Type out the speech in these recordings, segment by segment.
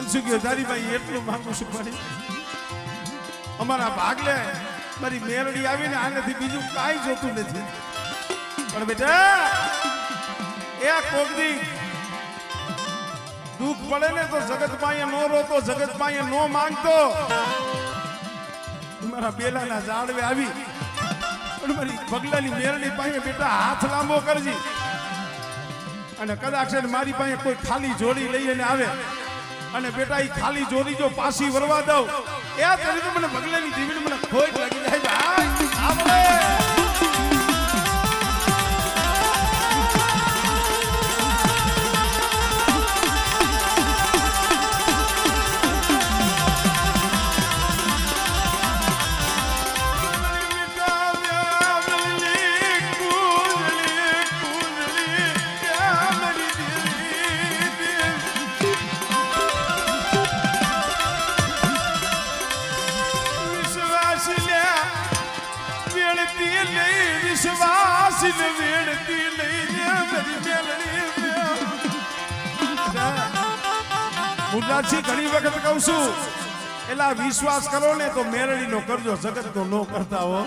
મનસુખી હજારીભાઈ એટલું માંગુ છું મારી અમારા ભાગલે મારી મેરડી આવીને આનાથી બીજું કાંઈ જોતું નથી પણ બેટા એ કોકદી દુઃખ પડે ને તો જગતમાં નો રોતો જગતમાં નો માંગતો મારા બેલાના ઝાડવે આવી પણ મારી પગલાની મેરડી પાસે બેટા હાથ લાંબો કરજી અને કદાચ મારી પાસે કોઈ ખાલી જોડી લઈને આવે અને બેટા ઈ ખાલી જોડી જો પાછી વરવા દઉં એ કરી તો મને પગલાની જીવીને મને ખોટ લાગી જાય આપણે ઘણી વખત કહું છું એલા વિશ્વાસ કરો ને તો મેરડી નો કરજો જગત નો નો કરતા હો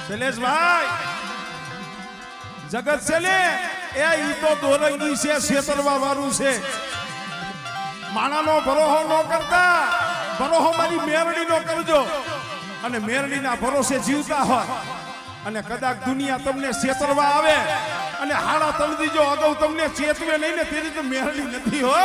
શૈલેષભાઈ જગત છે ને એ ઈ તો દોરંગી છે છેતરવા વાળું છે માણાનો ભરોહો નો કરતા ભરોહો મારી મેરડી નો કરજો અને મેરડીના ભરોસે જીવતા હોય અને કદાચ દુનિયા તમને છેતરવા આવે અને હાડા તળદી જો અગાઉ તમને ચેતવે નહીં ને તેની તો મેરડી નથી હો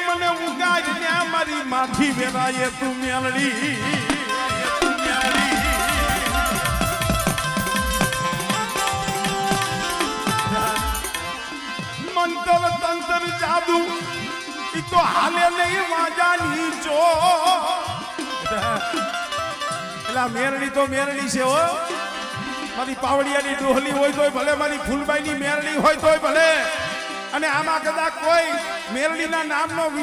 મને ઉગાડ્યા મારી માથી વેરાય તું મેલડી મંતર તંત્ર જાદુ ઈ તો હાલે નહીં વાજાની જો એલા મેરડી તો મેરડી છે હો મારી પાવડિયાની ડોહલી હોય તોય ભલે મારી ફૂલબાઈની મેરડી હોય તોય ભલે અને આમાં કદાચ કોઈ મેરડીના નામનો